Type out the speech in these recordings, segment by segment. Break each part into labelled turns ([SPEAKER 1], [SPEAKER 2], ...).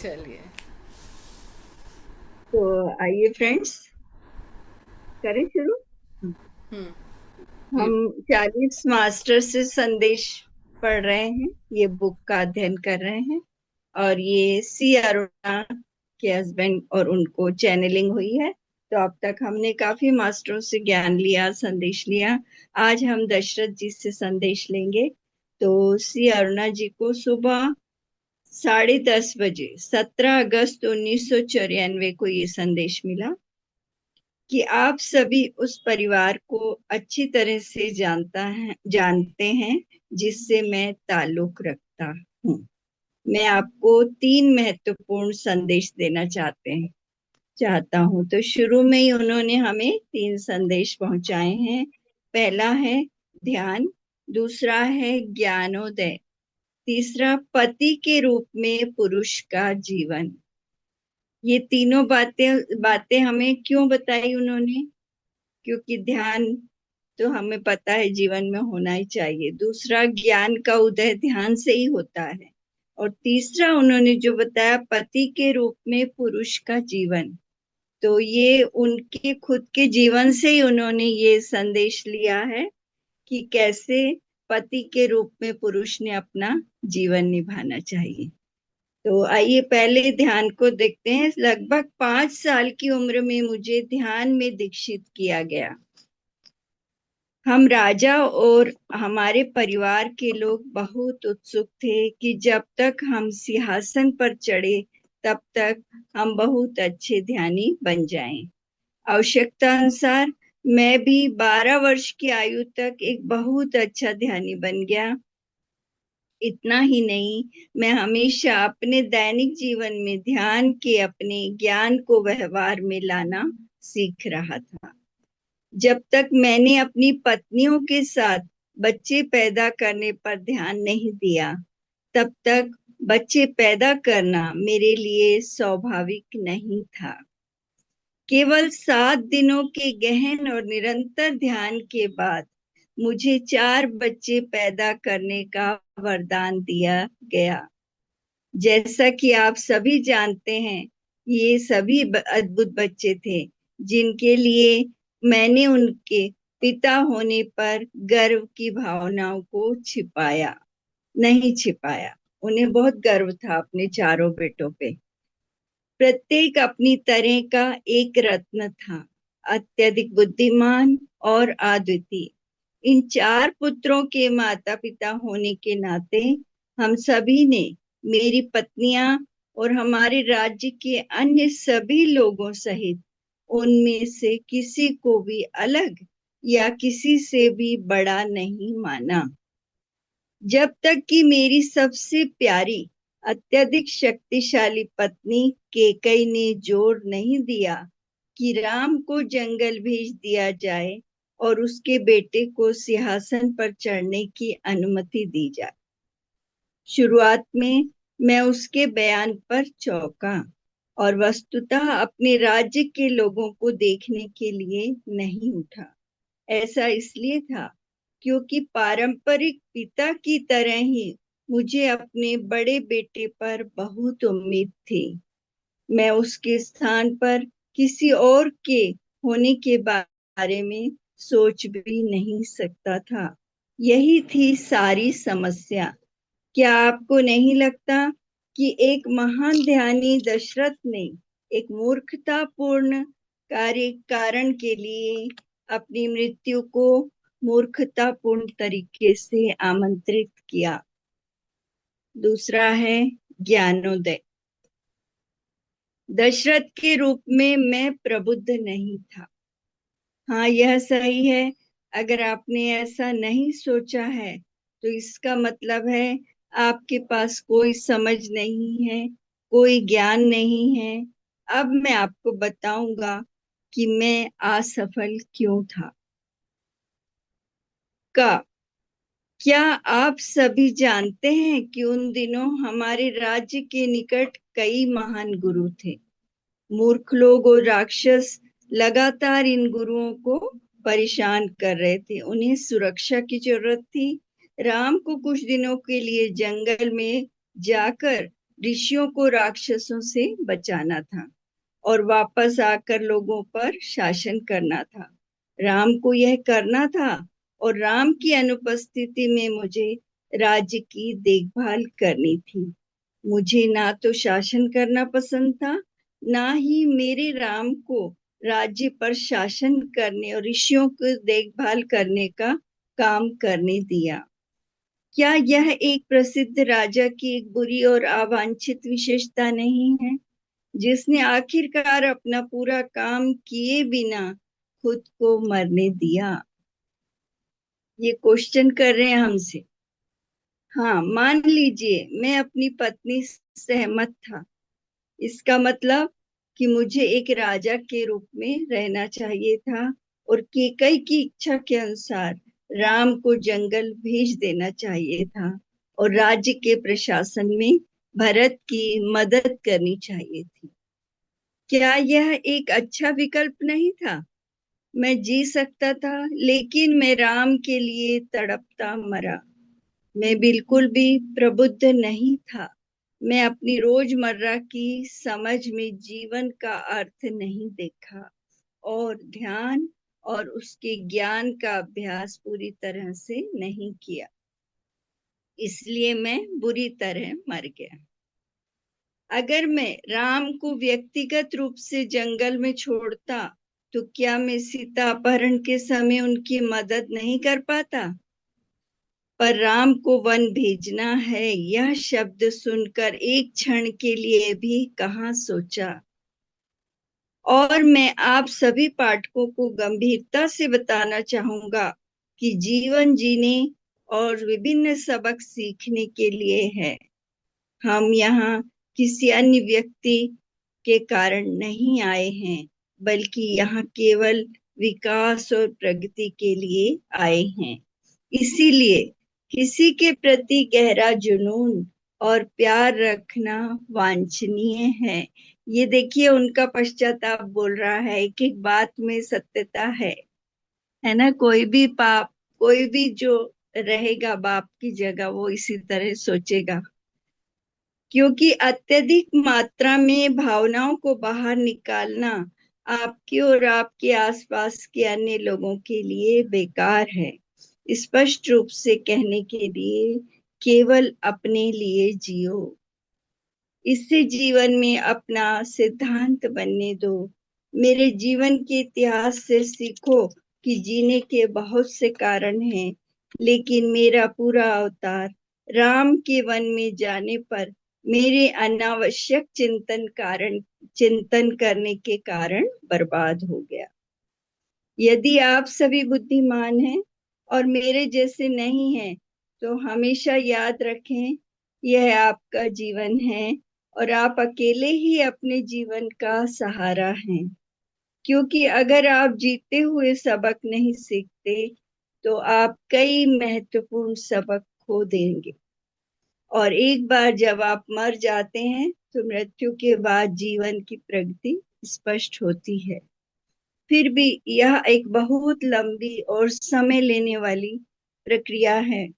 [SPEAKER 1] चलिए।
[SPEAKER 2] तो आइए फ्रेंड्स, करें शुरू।
[SPEAKER 1] हम्म।
[SPEAKER 2] हम 40 मास्टर से संदेश पढ़ रहे हैं, ये बुक का अध्ययन कर रहे हैं। और ये सी अरुणा के हस्बैंड और उनको चैनलिंग हुई है। तो अब तक हमने काफी मास्टरों से ज्ञान लिया, संदेश लिया। आज हम दशरथ जी से संदेश लेंगे। तो सी अरुणा जी को सुबह 10:30 बजे 17 अगस्त 1994 को ये संदेश मिला कि आप सभी उस परिवार को अच्छी तरह से जानते हैं जिससे मैं ताल्लुक रखता हूँ। मैं आपको 3 महत्वपूर्ण संदेश देना चाहता हूँ। तो शुरू में ही उन्होंने हमें 3 संदेश पहुंचाए हैं। पहला है ध्यान, दूसरा है ज्ञानोदय, तीसरा पति के रूप में पुरुष का जीवन। ये तीनों बातें बातें हमें क्यों बताई उन्होंने? क्योंकि ध्यान तो हमें पता है जीवन में होना ही चाहिए। दूसरा, ज्ञान का उदय ध्यान से ही होता है। और तीसरा उन्होंने जो बताया, पति के रूप में पुरुष का जीवन। तो ये उनके खुद के जीवन से ही उन्होंने ये संदेश लिया है कि कैसे पति के रूप में पुरुष ने अपना जीवन निभाना चाहिए। तो आइए पहले ध्यान को देखते हैं। लगभग 5 साल की उम्र में मुझे ध्यान में दीक्षित किया गया। हम राजा और हमारे परिवार के लोग बहुत उत्सुक थे कि जब तक हम सिंहासन पर चढ़े तब तक हम बहुत अच्छे ध्यानी बन जाएं। आवश्यकता अनुसार मैं भी 12 वर्ष की आयु तक एक बहुत अच्छा ध्यानी बन गया। इतना ही नहीं, मैं हमेशा अपने दैनिक जीवन में ध्यान के अपने ज्ञान को व्यवहार में लाना सीख रहा था। जब तक मैंने अपनी पत्नियों के साथ बच्चे पैदा करने पर ध्यान नहीं दिया, तब तक बच्चे पैदा करना मेरे लिए स्वाभाविक नहीं था। केवल 7 दिनों के गहन और निरंतर ध्यान के बाद मुझे 4 बच्चे पैदा करने का वरदान दिया गया। जैसा कि आप सभी जानते हैं, ये सभी अद्भुत बच्चे थे जिनके लिए मैंने उनके पिता होने पर गर्व की भावनाओं को नहीं छिपाया। उन्हें बहुत गर्व था अपने चारों बेटों पे। प्रत्येक अपनी तरह का एक रत्न था, अत्यधिक बुद्धिमान और अद्वितीय। इन 4 पुत्रों के माता पिता होने के नाते हम सभी ने, मेरी पत्नियां और हमारे राज्य के अन्य सभी लोगों सहित, उनमें से किसी को भी अलग या किसी से भी बड़ा नहीं माना। जब तक कि मेरी सबसे प्यारी अत्यधिक शक्तिशाली पत्नी केकई ने जोर नहीं दिया कि राम को जंगल भेज दिया जाए और उसके बेटे को सिंहासन पर चढ़ने की अनुमति दी जाए। शुरुआत में मैं उसके बयान पर चौंका और वस्तुतः अपने राज्य के लोगों को देखने के लिए नहीं उठा। ऐसा इसलिए था क्योंकि पारंपरिक पिता की तरह ही मुझे अपने बड़े बेटे पर बहुत उम्मीद थी। मैं उसके स्थान पर किसी और के होने के बारे में सोच भी नहीं सकता था। यही थी सारी समस्या। क्या आपको नहीं लगता कि एक महान ध्यानी दशरथ ने एक मूर्खतापूर्ण कारण के लिए अपनी मृत्यु को मूर्खतापूर्ण तरीके से आमंत्रित किया? दूसरा है ज्ञानोदय। दशरथ के रूप में मैं प्रबुद्ध नहीं था। हाँ, यह सही है। अगर आपने ऐसा नहीं सोचा है तो इसका मतलब है आपके पास कोई समझ नहीं है, कोई ज्ञान नहीं है। अब मैं आपको बताऊंगा कि मैं असफल क्यों था। का क्या आप सभी जानते हैं कि उन दिनों हमारे राज्य के निकट कई महान गुरु थे। मूर्ख लोग और राक्षस लगातार इन गुरुओं को परेशान कर रहे थे। उन्हें सुरक्षा की जरूरत थी। राम को कुछ दिनों के लिए जंगल में जाकर ऋषियों को राक्षसों से बचाना था और वापस आकर लोगों पर शासन करना था। राम को यह करना था और राम की अनुपस्थिति में मुझे राज्य की देखभाल करनी थी। मुझे ना तो शासन करना पसंद था, ना ही मेरे राम को राज्य पर शासन करने और ऋषियों को देखभाल करने का काम करने दिया। क्या यह एक प्रसिद्ध राजा की एक बुरी और अवांछित विशेषता नहीं है, जिसने आखिरकार अपना पूरा काम किए बिना खुद को मरने दिया? ये क्वेश्चन कर रहे हैं हमसे। हाँ, मान लीजिए मैं अपनी पत्नी से सहमत था। इसका मतलब कि मुझे एक राजा के रूप में रहना चाहिए था और कैकई की इच्छा के अनुसार राम को जंगल भेज देना चाहिए था और राज्य के प्रशासन में भरत की मदद करनी चाहिए थी। क्या यह एक अच्छा विकल्प नहीं था? मैं जी सकता था, लेकिन मैं राम के लिए तड़पता मरा। मैं बिल्कुल भी प्रबुद्ध नहीं था। मैं अपनी रोजमर्रा की समझ में जीवन का अर्थ नहीं देखा और ध्यान और उसके ज्ञान का अभ्यास पूरी तरह से नहीं किया। इसलिए मैं बुरी तरह मर गया। अगर मैं राम को व्यक्तिगत रूप से जंगल में छोड़ता, तो क्या मैं सीता अपहरण के समय उनकी मदद नहीं कर पाता? पर राम को वन भेजना है, यह शब्द सुनकर एक क्षण के लिए भी कहाँ सोचा। और मैं आप सभी पाठकों को गंभीरता से बताना चाहूंगा कि जीवन जीने और विभिन्न सबक सीखने के लिए है। हम यहाँ किसी अन्य व्यक्ति के कारण नहीं आए हैं, बल्कि यहाँ केवल विकास और प्रगति के लिए आए हैं। इसीलिए किसी के प्रति गहरा जुनून और प्यार रखना वांछनीय है। ये देखिए, उनका पश्चाताप बोल रहा है, एक एक बात में सत्यता है ना। कोई भी जो रहेगा बाप की जगह, वो इसी तरह सोचेगा, क्योंकि अत्यधिक मात्रा में भावनाओं को बाहर निकालना आपके और आपके आसपास के अन्य लोगों के लिए बेकार है। स्पष्ट रूप से कहने के लिए, केवल अपने लिए जियो। इससे जीवन में अपना सिद्धांत बनने दो। मेरे जीवन के इतिहास से सीखो कि जीने के बहुत से कारण हैं, लेकिन मेरा पूरा अवतार राम के वन में जाने पर मेरे अनावश्यक चिंतन करने के कारण बर्बाद हो गया। यदि आप सभी बुद्धिमान हैं और मेरे जैसे नहीं हैं, तो हमेशा याद रखें, यह आपका जीवन है और आप अकेले ही अपने जीवन का सहारा हैं। क्योंकि अगर आप जीते हुए सबक नहीं सीखते, तो आप कई महत्वपूर्ण सबक खो देंगे। और एक बार जब आप मर जाते हैं, तो मृत्यु के बाद जीवन की प्रगति स्पष्ट होती है। फिर भी यह एक बहुत लंबी और समय लेने वाली प्रक्रिया है।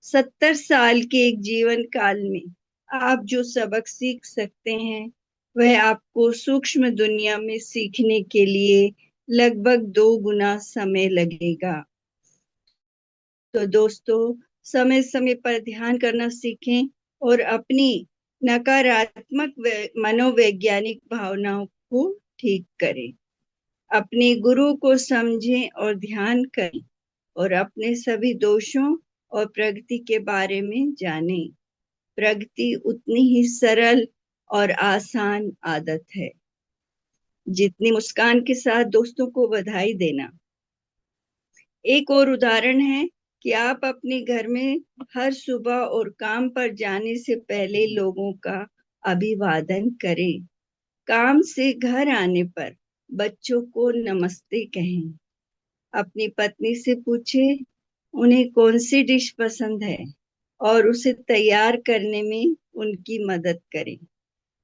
[SPEAKER 2] 70 साल के एक जीवन काल में आप जो सबक सीख सकते हैं, वह आपको सूक्ष्म दुनिया में सीखने के लिए लगभग 2 गुना समय लगेगा। तो दोस्तों, समय समय पर ध्यान करना सीखें और अपनी नकारात्मक मनोवैज्ञानिक भावनाओं को ठीक करें। अपने गुरु को समझें और ध्यान करें और अपने सभी दोषों और प्रगति के बारे में जानें। प्रगति उतनी ही सरल और आसान आदत है जितनी मुस्कान के साथ दोस्तों को बधाई देना। एक और उदाहरण है कि आप अपने घर में हर सुबह और काम पर जाने से पहले लोगों का अभिवादन करें। काम से घर आने पर बच्चों को नमस्ते कहें। अपनी पत्नी से पूछें उन्हें कौन सी डिश पसंद है और उसे तैयार करने में उनकी मदद करें।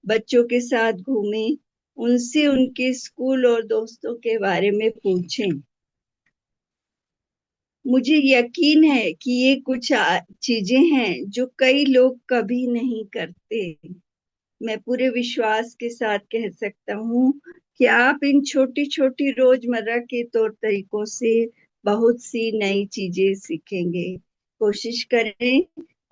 [SPEAKER 2] बच्चों के साथ घूमें, उनसे उनके स्कूल और दोस्तों के बारे में पूछें। मुझे यकीन है कि ये कुछ चीजें हैं जो कई लोग कभी नहीं करते। मैं पूरे विश्वास के साथ कह सकता हूँ कि आप इन छोटी छोटी रोजमर्रा के तौर तरीकों से बहुत सी नई चीजें सीखेंगे। कोशिश करें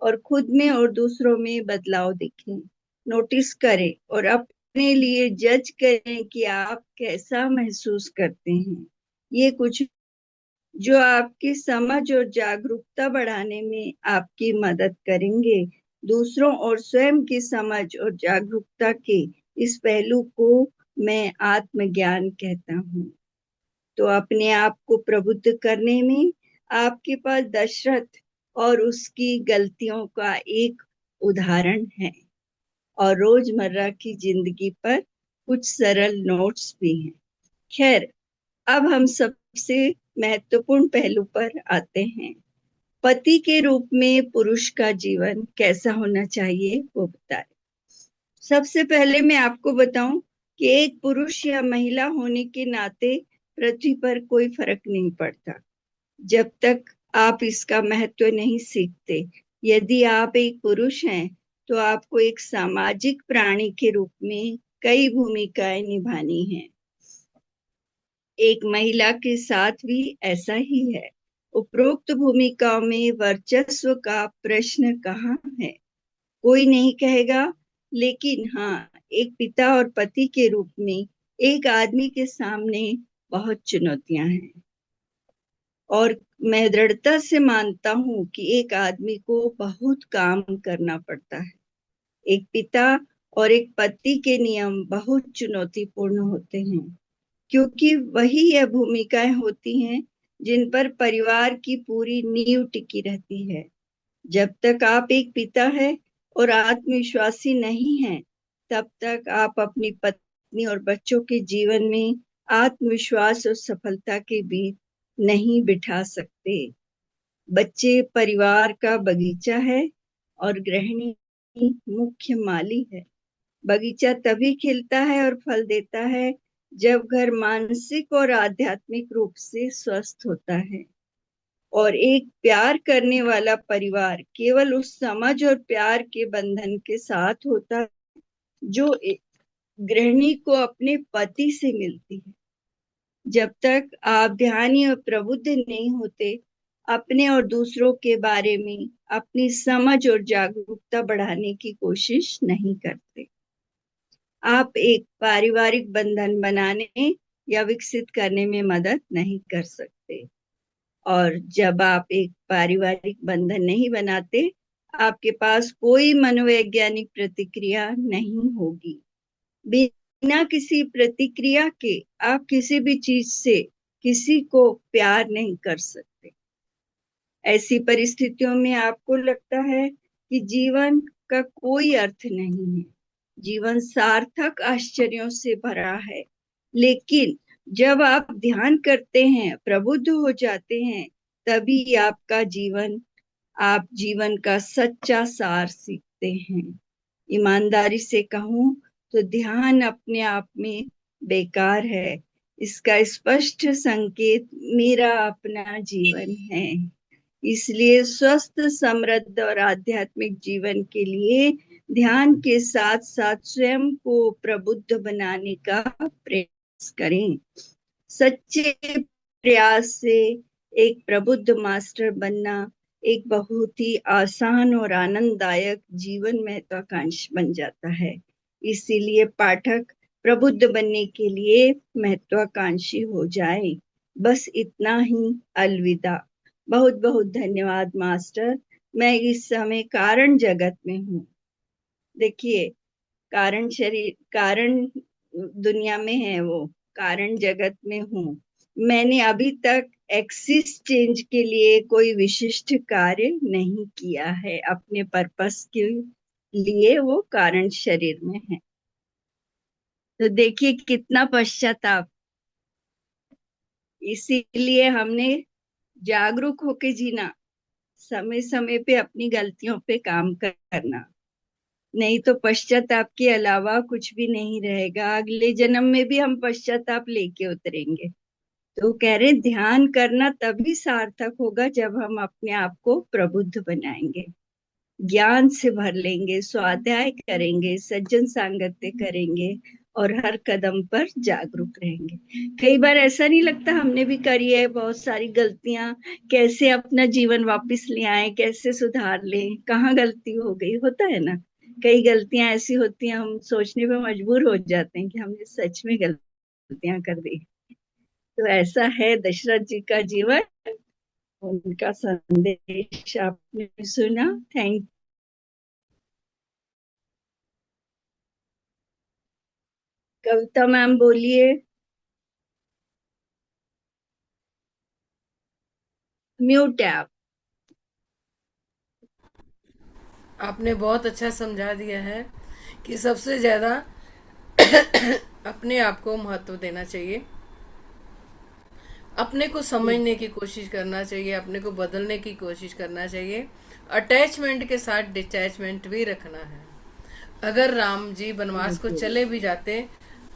[SPEAKER 2] और खुद में और दूसरों में बदलाव देखें। नोटिस करें और अपने लिए जज करें कि आप कैसा महसूस करते हैं। ये कुछ जो आपकी समझ और जागरूकता बढ़ाने में आपकी मदद करेंगे। दूसरों और स्वयं की समझ और जागरूकता के इस पहलू को मैं आत्मज्ञान कहता हूँ। तो अपने आप को प्रबुद्ध करने में आपके पास दशरथ और उसकी गलतियों का एक उदाहरण है और रोजमर्रा की जिंदगी पर कुछ सरल नोट्स भी हैं। खैर, अब हम सबसे महत्वपूर्ण पहलू पर आते हैं। पति के रूप में पुरुष का जीवन कैसा होना चाहिए वो बताएं। सबसे पहले मैं आपको बताऊं कि एक पुरुष या महिला होने के नाते पृथ्वी पर कोई फर्क नहीं पड़ता जब तक आप इसका महत्व नहीं सीखते। यदि आप एक पुरुष हैं तो आपको एक सामाजिक प्राणी के रूप में कई भूमिकाएं निभानी हैं। एक महिला के साथ भी ऐसा ही है। उपरोक्त भूमिकाओं में वर्चस्व का प्रश्न कहाँ है, कोई नहीं कहेगा। लेकिन हाँ, एक पिता और पति के रूप में एक आदमी के सामने बहुत चुनौतियां हैं। और मैं दृढ़ता से मानता हूँ कि एक आदमी को बहुत काम करना पड़ता है। एक पिता और एक पति के नियम बहुत चुनौतीपूर्ण होते हैं, क्योंकि वही यह भूमिकाएं होती हैं जिन पर परिवार की पूरी नींव टिकी रहती है। जब तक आप एक पिता है और आत्मविश्वासी नहीं हैं, तब तक आप अपनी पत्नी और बच्चों के जीवन में आत्मविश्वास और सफलता के बीच नहीं बिठा सकते। बच्चे परिवार का बगीचा है और गृहिणी मुख्य माली है। बगीचा तभी खिलता है और फल देता है जब घर मानसिक और आध्यात्मिक रूप से स्वस्थ होता है। और एक प्यार करने वाला परिवार केवल उस समझ और प्यार के बंधन के साथ होता है जो गृहिणी को अपने पति से मिलती है। जब तक आप ध्यानी और प्रबुद्ध नहीं होते, अपने और दूसरों के बारे में अपनी समझ और जागरूकता बढ़ाने की कोशिश नहीं करते, आप एक पारिवारिक बंधन बनाने या विकसित करने में मदद नहीं कर सकते। और जब आप एक पारिवारिक बंधन नहीं बनाते, आपके पास कोई मनोवैज्ञानिक प्रतिक्रिया नहीं होगी। बिना किसी प्रतिक्रिया के आप किसी भी चीज से किसी को प्यार नहीं कर सकते। ऐसी परिस्थितियों में आपको लगता है कि जीवन का कोई अर्थ नहीं है। जीवन सार्थक आश्चर्यों से भरा है। लेकिन जब आप ध्यान करते हैं, प्रबुद्ध हो जाते हैं, तभी आप जीवन का सच्चा सार सीखते हैं। ईमानदारी से कहूं तो ध्यान अपने आप में बेकार है। इसका स्पष्ट संकेत मेरा अपना जीवन है। इसलिए स्वस्थ, समृद्ध और आध्यात्मिक जीवन के लिए ध्यान के साथ साथ स्वयं को प्रबुद्ध बनाने का प्रयास करें। सच्चे प्रयास से एक प्रबुद्ध मास्टर बनना एक बहुत ही आसान और आनंददायक जीवन महत्वाकांक्षी बन जाता है। इसीलिए पाठक प्रबुद्ध बनने के लिए महत्वाकांक्षी हो जाए। बस इतना ही। अलविदा। बहुत बहुत धन्यवाद मास्टर। मैं इस समय कारण जगत में हूँ। देखिए, कारण दुनिया में है, वो कारण जगत में हूँ। मैंने अभी तक एक्सिस चेंज के लिए कोई विशिष्ट कार्य नहीं किया है। अपने पर्पस के लिए वो कारण शरीर में है। तो देखिए कितना पश्चाताप। इसीलिए हमने जागरूक होके जीना, समय समय पे अपनी गलतियों पे काम करना, नहीं तो पश्चाताप के अलावा कुछ भी नहीं रहेगा। अगले जन्म में भी हम पश्चाताप लेके उतरेंगे। तो कह रहे ध्यान करना तभी सार्थक होगा जब हम अपने आप को प्रबुद्ध बनाएंगे। ज्ञान से भर लेंगे, स्वाध्याय करेंगे, सज्जन सांगत्य करेंगे और हर कदम पर जागरूक रहेंगे। कई बार ऐसा नहीं लगता हमने भी करी है बहुत सारी गलतियां, कैसे अपना जीवन वापस ले आए, कैसे सुधार लें, कहाँ गलती हो गई, होता है ना। कई गलतियां ऐसी होती हैं, हम सोचने पे मजबूर हो जाते हैं कि हमने सच में गलतियां कर दी। तो ऐसा है दशरथ जी का जीवन, उनका संदेश आपने सुना। थैंक। कविता मैम बोलिए। म्यूट है आप।
[SPEAKER 1] आपने बहुत अच्छा समझा दिया है कि सबसे ज्यादा अपने आप को महत्व देना चाहिए, अपने को समझने की कोशिश करना चाहिए, अपने को बदलने की कोशिश करना चाहिए। अटैचमेंट के साथ डिटैचमेंट भी रखना है। अगर राम जी वनवास को
[SPEAKER 2] बिल्कुल
[SPEAKER 1] चले भी जाते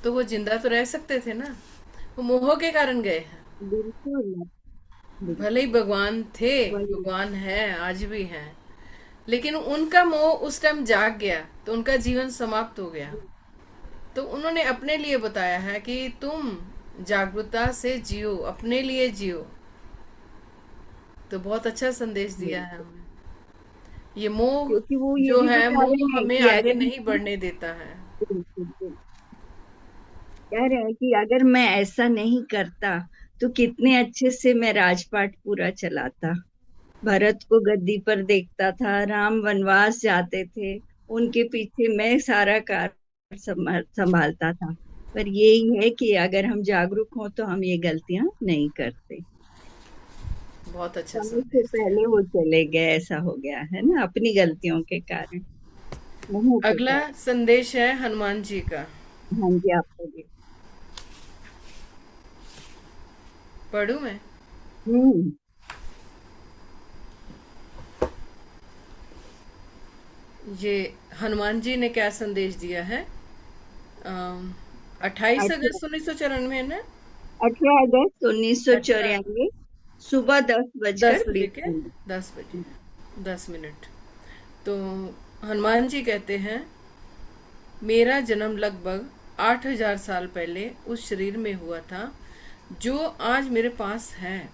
[SPEAKER 1] तो वो जिंदा तो रह सकते थे ना, वो मोह के कारण गए हैं।
[SPEAKER 2] बिल्कुल
[SPEAKER 1] भले ही
[SPEAKER 2] बिल्कुल।
[SPEAKER 1] भगवान थे,
[SPEAKER 2] वही।
[SPEAKER 1] भगवान है, आज भी हैं, लेकिन उनका मोह उस टाइम जाग गया तो उनका जीवन समाप्त हो गया। तो उन्होंने अपने लिए बताया है कि तुम जागरूकता से जियो, अपने लिए जियो। तो बहुत अच्छा संदेश दिया है
[SPEAKER 2] बिल्कुल।
[SPEAKER 1] हमें। ये मोह
[SPEAKER 2] क्योंकि वो ये
[SPEAKER 1] जो
[SPEAKER 2] भी
[SPEAKER 1] है,
[SPEAKER 2] बता रहे
[SPEAKER 1] मोह
[SPEAKER 2] हैं
[SPEAKER 1] हमें
[SPEAKER 2] कि
[SPEAKER 1] आगे
[SPEAKER 2] अगर
[SPEAKER 1] नहीं बढ़ने देता है।
[SPEAKER 2] बिल्कुल कह रहे हैं कि अगर मैं ऐसा नहीं करता तो कितने अच्छे से मैं राजपाट पूरा चलाता, भरत को गद्दी पर देखता था, राम वनवास जाते थे, उनके पीछे मैं सारा कार्य संभालता था। पर यही है कि अगर हम जागरूक हों तो हम ये गलतियां नहीं करते।
[SPEAKER 1] बहुत अच्छा
[SPEAKER 2] समय से
[SPEAKER 1] संदेश दिया।
[SPEAKER 2] पहले वो चले गए, ऐसा हो गया है ना, अपनी गलतियों के कारण, नहीं के
[SPEAKER 1] अगला
[SPEAKER 2] कारण।
[SPEAKER 1] संदेश है हनुमान जी का।
[SPEAKER 2] हाँ जी, आपको भी।
[SPEAKER 1] पढ़ूं मैं?
[SPEAKER 2] हम्म।
[SPEAKER 1] ये हनुमान जी ने क्या संदेश दिया है? 28 अगस्त 1994 है ना?
[SPEAKER 2] 18 अगस्त 1994,
[SPEAKER 1] अठारह
[SPEAKER 2] सुबह दस
[SPEAKER 1] दस
[SPEAKER 2] बजकर
[SPEAKER 1] बजे
[SPEAKER 2] बीस
[SPEAKER 1] के
[SPEAKER 2] मिनट
[SPEAKER 1] 10 मिनट। तो हनुमान जी कहते हैं, मेरा जन्म लगभग 8,000 साल पहले उस शरीर में हुआ था जो आज मेरे पास है।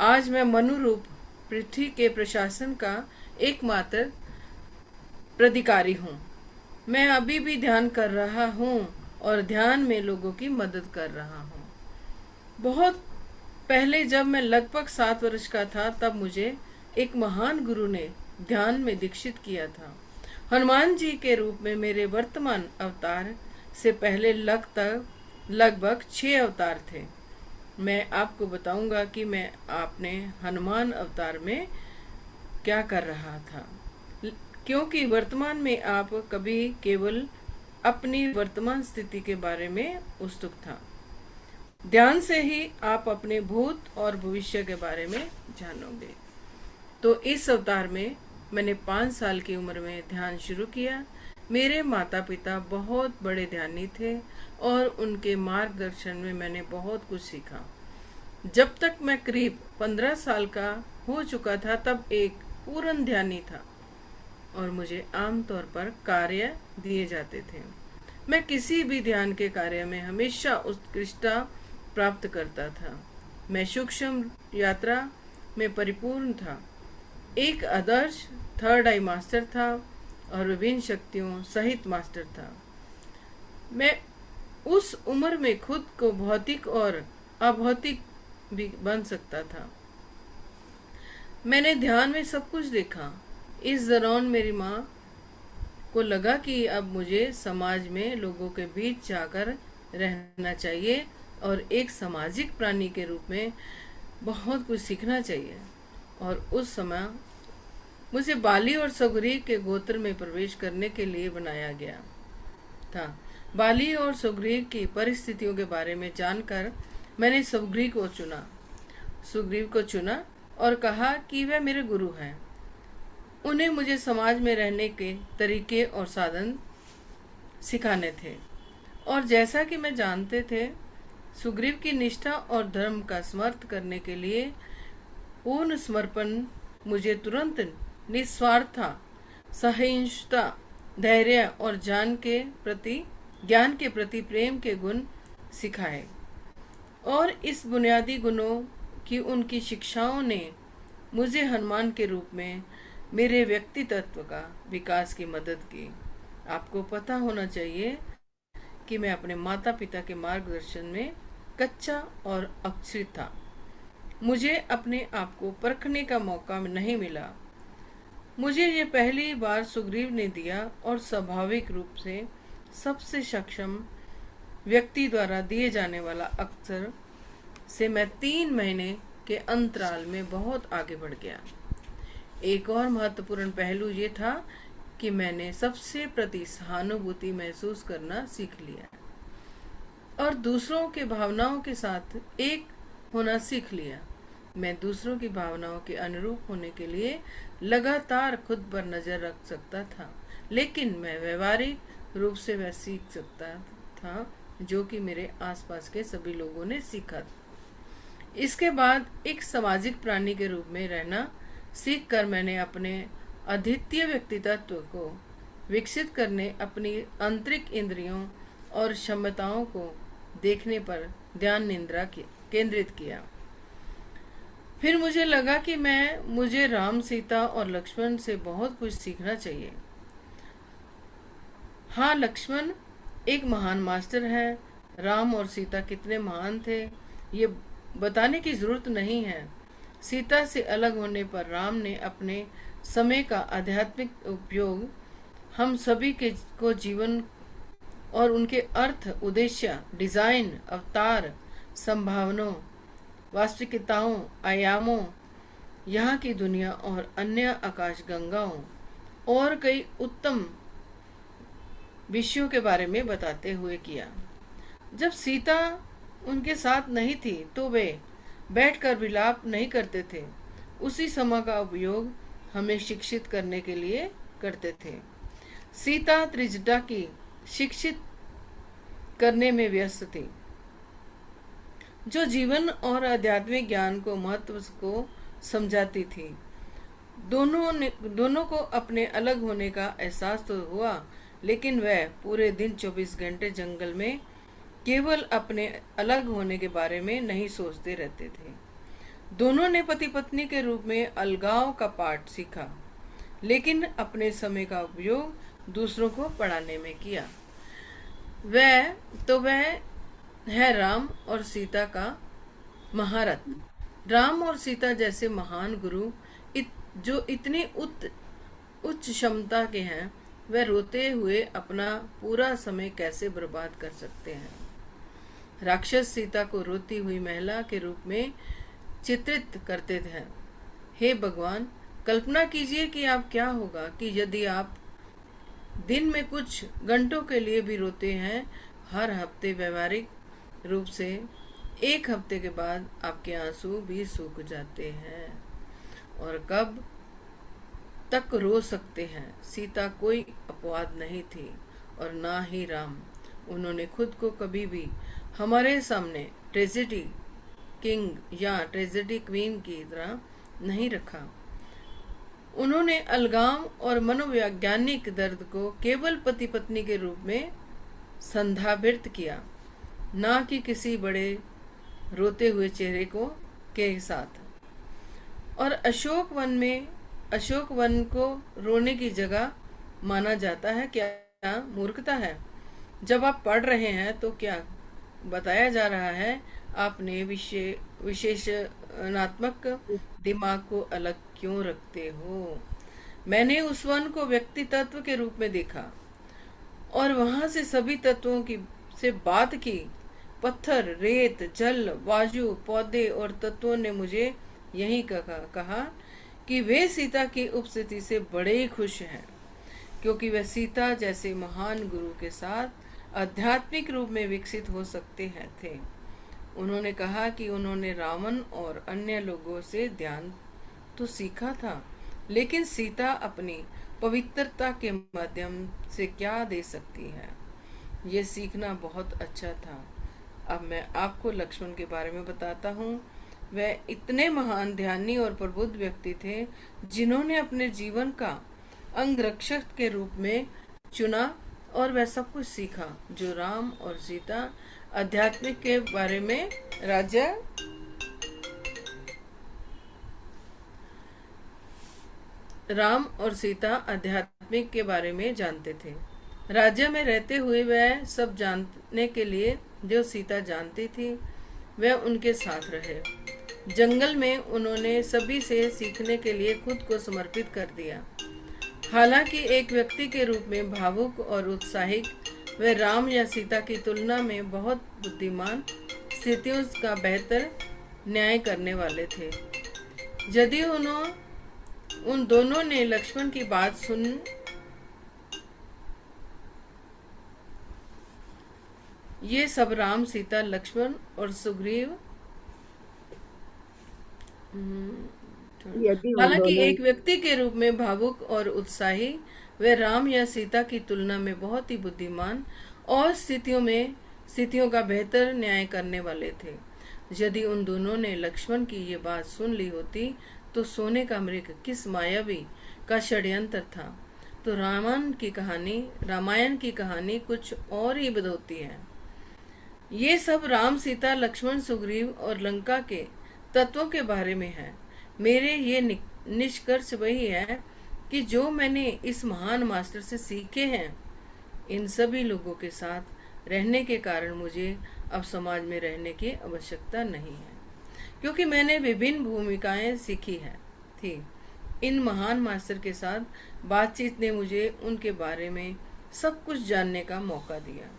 [SPEAKER 1] आज मैं मनु रूप पृथ्वी के प्रशासन का एकमात्र प्राधिकारी हूँ। मैं अभी भी ध्यान कर रहा हूँ और ध्यान में लोगों की मदद कर रहा हूँ। बहुत पहले जब मैं लगभग 7 वर्ष का था तब मुझे एक महान गुरु ने ध्यान में दीक्षित किया था। हनुमान जी के रूप में मेरे वर्तमान अवतार से पहले लगभग 6 अवतार थे। मैं आपको बताऊंगा कि मैं अपने हनुमान अवतार में क्या कर रहा था, क्योंकि वर्तमान में आप कभी केवल अपनी वर्तमान स्थिति के बारे में उत्सुक था। ध्यान से ही आप अपने भूत और भविष्य के बारे में जानोगे। तो इस अवतार में मैंने 5 साल की उम्र में ध्यान शुरू किया। मेरे माता पिता बहुत बड़े ध्यानी थे और उनके मार्गदर्शन में मैंने बहुत कुछ सीखा। जब तक मैं करीब 15 साल का हो चुका था तब एक पूर्ण ध्यानी था और मुझे आमतौर पर कार्य दिए जाते थे। मैं किसी भी ध्यान के कार्य में हमेशा उत्कृष्टता प्राप्त करता था। मैं सूक्ष्म यात्रा में परिपूर्ण था, एक आदर्श थर्ड आई मास्टर था और विभिन्न शक्तियों सहित मास्टर था। मैं उस उम्र में खुद को भौतिक और अभौतिक भी बन सकता था। मैंने ध्यान में सब कुछ देखा। इस दौरान मेरी माँ को लगा कि अब मुझे समाज में लोगों के बीच जाकर रहना चाहिए और एक सामाजिक प्राणी के रूप में बहुत कुछ सीखना चाहिए। और उस समय मुझे बाली और सुग्रीव के गोत्र में प्रवेश करने के लिए बनाया गया था। बाली और सुग्रीव की परिस्थितियों के बारे में जानकर मैंने सुग्रीव को चुना और कहा कि वह मेरे गुरु हैं। उन्हें मुझे समाज में रहने के तरीके और साधन सिखाने थे। और जैसा कि मैं जानते थे, सुग्रीव की निष्ठा और धर्म का समर्थ करने के लिए पूर्ण समर्पण मुझे तुरंत निस्वार्थता, सहिष्णुता, धैर्य और ज्ञान के प्रति प्रेम के गुण सिखाए। और इस बुनियादी गुणों की उनकी शिक्षाओं ने मुझे हनुमान के रूप में मेरे व्यक्तित्व का विकास की मदद की। आपको पता होना चाहिए कि मैं अपने माता पिता के मार्गदर्शन में कच्चा और अक्षरित था। मुझे अपने आप को परखने का मौका नहीं मिला। मुझे ये पहली बार सुग्रीव ने दिया और स्वाभाविक रूप से सबसे सक्षम व्यक्ति द्वारा दिए जाने वाला अवसर से मैं 3 महीने के अंतराल में बहुत आगे बढ़ गया। एक और महत्वपूर्ण पहलू ये था कि मैंने सबसे प्रति सहानुभूति महसूस करना सीख लिया और दूसरों के भावनाओं के साथ एक होना सीख लिया। मैं दूसरों की भावनाओं के अनुरूप होने के लिए लगातार खुद पर नजर रख सकता था, लेकिन मैं व्यवहारिक रूप से वह सीख सकता था जो कि मेरे आसपास के सभी लोगों ने सीखा। इसके बाद एक सामाजिक प्राणी के रूप में रहना सीखकर मैंने अपने अद्वितीय व्यक्तित्व को विकसित करने, अपनी आंतरिक इंद्रियों और क्षमताओं को देखने पर ध्यान केंद्रित किया। फिर मुझे लगा कि मुझे राम, सीता और लक्ष्मण से बहुत कुछ सीखना चाहिए। हाँ, लक्ष्मण एक महान मास्टर है। राम और सीता कितने महान थे ये बताने की जरूरत नहीं है। सीता से अलग होने पर राम ने अपने समय का आध्यात्मिक उपयोग हम सभी को जीवन और उनके अर्थ, उद्देश्य, डिजाइन, अवतार, संभावनाओं, वास्तविकताओं, आयामों, यहाँ की दुनिया और अन्य आकाश गंगाओं और कई उत्तम विषयों के बारे में बताते हुए किया। जब सीता उनके साथ नहीं थी तो वे बैठकर विलाप नहीं करते थे। उसी समय का उपयोग हमें शिक्षित करने के लिए करते थे। सीता त्रिजटा की शिक्षित करने में व्यस्त थी, जो जीवन और आध्यात्मिक ज्ञान को महत्व को समझाती थी। दोनों को अपने अलग होने का एहसास तो हुआ, लेकिन वह पूरे दिन 24 घंटे जंगल में केवल अपने अलग होने के बारे में नहीं सोचते रहते थे। दोनों ने पति पत्नी के रूप में अलगाव का पाठ सीखा, लेकिन अपने समय का उपयोग दूसरों को पढ़ाने में किया। वह है राम और सीता का महारथ। राम और सीता जैसे महान गुरु जो इतनी उच्च क्षमता के हैं, वह रोते हुए अपना पूरा समय कैसे बर्बाद कर सकते हैं। राक्षस सीता को रोती हुई महिला के रूप में चित्रित करते थे। हे भगवान, कल्पना कीजिए कि आप क्या होगा कि यदि आप दिन में कुछ घंटों के लिए भी रोते हैं। हर हफ्ते व्यवहारिक रूप से 1 हफ्ते के बाद आपके आंसू भी सूख जाते हैं। और कब तक रो सकते हैं। सीता कोई अपवाद नहीं थी और ना ही राम। उन्होंने खुद को कभी भी हमारे सामने ट्रेजेडी किंग या ट्रेजेडी क्वीन की तरह नहीं रखा। उन्होंने अलगाव और मनोवैज्ञानिक दर्द को केवल पति पत्नी के रूप में संदर्भित किया, ना कि किसी बड़े रोते हुए चेहरे के साथ। और अशोक वन को रोने की जगह माना जाता है। क्या मूर्खता है। जब आप पढ़ रहे हैं तो क्या बताया जा रहा है, आपने विशेषणात्मक दिमाग को अलग क्यों रखते हो। मैंने उस वन को व्यक्ति तत्व के रूप में देखा और वहां से सभी तत्वों से बात की। पत्थर, रेत, जल, वायु, पौधे और तत्वों ने मुझे यही कहा कि वे सीता की उपस्थिति से बड़े ही खुश हैं, क्योंकि वे सीता जैसे महान गुरु के साथ आध्यात्मिक रूप में विकसित हो सकते थे। उन्होंने कहा कि उन्होंने रावण और अन्य लोगों से ध्यान तो सीखा था, लेकिन सीता अपनी पवित्रता के माध्यम से क्या दे सकती है, ये सीखना बहुत अच्छा था। अब मैं आपको लक्ष्मण के बारे में बताता हूँ। वे इतने महान ध्यानी और प्रबुद्ध व्यक्ति थे जिन्होंने अपने जीवन का अंगरक्षक के रूप में चुना और वह सब कुछ सीखा जो राम और सीता आध्यात्मिक के बारे में राम और सीता आध्यात्मिक के बारे में जानते थे। राज्य में रहते हुए वह सब जानने के लिए जो सीता जानती थी वह उनके साथ रहे। जंगल में उन्होंने सभी से सीखने के लिए खुद को समर्पित कर दिया। हालांकि एक व्यक्ति के रूप में भावुक और उत्साहिक वे राम या सीता की तुलना में बहुत बुद्धिमान, स्थितियों का बेहतर न्याय करने वाले थे। यदि उन दोनों ने लक्ष्मण की बात सुन ये सब राम, सीता, लक्ष्मण और सुग्रीव
[SPEAKER 2] यदि उन
[SPEAKER 1] हालांकि
[SPEAKER 2] दोनों
[SPEAKER 1] एक व्यक्ति के रूप में भावुक और उत्साही वे राम या सीता की तुलना में बहुत ही बुद्धिमान और स्थितियों का बेहतर न्याय करने वाले थे। यदि उन दोनों ने लक्ष्मण की ये बात सुन ली होती तो सोने का मृग किस मायावी का षड्यंत्र था, तो रामायण की कहानी कुछ और ही होती है। ये सब राम, सीता, लक्ष्मण, सुग्रीव और लंका के तत्वों के बारे में है। मेरे ये निष्कर्ष वही है कि जो मैंने इस महान मास्टर से सीखे हैं, इन सभी लोगों के साथ रहने के कारण मुझे अब समाज में रहने की आवश्यकता नहीं है, क्योंकि मैंने विभिन्न भूमिकाएं सीखी थी। इन महान मास्टर के साथ बातचीत ने मुझे उनके बारे में सब कुछ जानने का मौका दिया।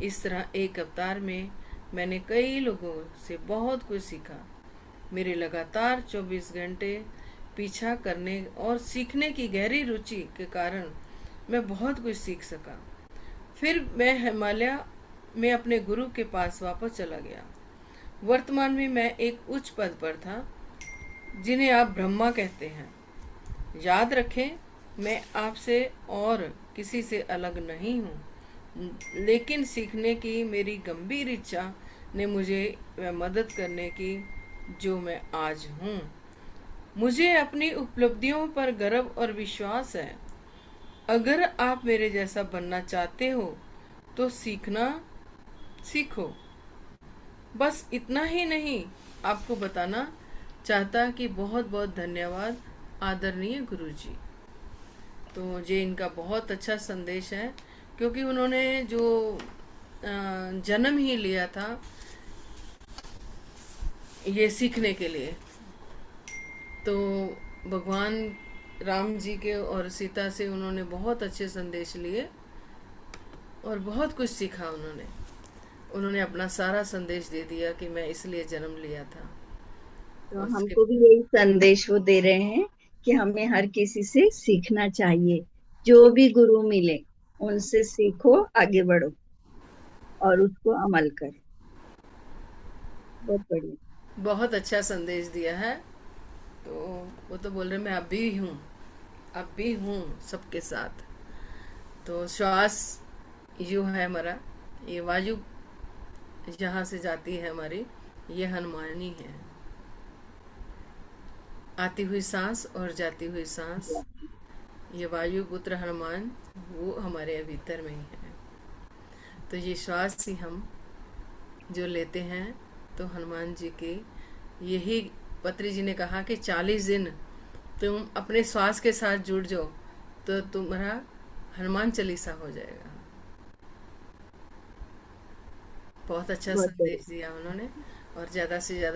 [SPEAKER 1] इस तरह एक अवतार में मैंने कई लोगों से बहुत कुछ सीखा। मेरे लगातार 24 घंटे पीछा करने और सीखने की गहरी रुचि के कारण मैं बहुत कुछ सीख सका। फिर मैं हिमालय में अपने गुरु के पास वापस चला गया। वर्तमान में मैं एक उच्च पद पर था, जिन्हें आप ब्रह्मा कहते हैं। याद रखें, मैं आपसे और किसी से अलग नहीं हूँ, लेकिन सीखने की मेरी गंभीर इच्छा ने मुझे वह मदद करने की जो मैं आज हूँ। मुझे अपनी उपलब्धियों पर गर्व और विश्वास है। अगर आप मेरे जैसा बनना चाहते हो तो सीखो। बस इतना ही नहीं, आपको बताना चाहता कि बहुत बहुत धन्यवाद आदरणीय गुरुजी। तो ये इनका बहुत अच्छा संदेश है, क्योंकि उन्होंने जो जन्म ही लिया था ये सीखने के लिए, तो भगवान राम जी के और सीता से उन्होंने बहुत अच्छे संदेश लिए और बहुत कुछ सीखा। उन्होंने अपना सारा संदेश दे दिया कि मैं इसलिए जन्म लिया था।
[SPEAKER 2] तो हमको भी यही संदेश वो दे रहे हैं कि हमें हर किसी से सीखना चाहिए। जो भी गुरु मिले उनसे सीखो, आगे बढ़ो और उसको अमल करो। बहुत बढ़िया,
[SPEAKER 1] बहुत अच्छा संदेश दिया है। तो वो तो बोल रहे मैं अब भी हूँ सबके साथ। तो श्वास यू है हमारा, ये वायु जहाँ से जाती है हमारी, ये हनुमानी है। आती हुई सांस और जाती हुई सांस, ये वायु पुत्र हनुमान वो हमारे भीतर में ही है। तो ये श्वास ही हम जो लेते हैं, तो हनुमान जी की यही पत्री जी ने कहा कि 40 दिन तुम अपने श्वास के साथ जुड़ जाओ तो तुम्हारा हनुमान चालीसा हो जाएगा। बहुत अच्छा संदेश दिया उन्होंने, और ज्यादा से ज्यादा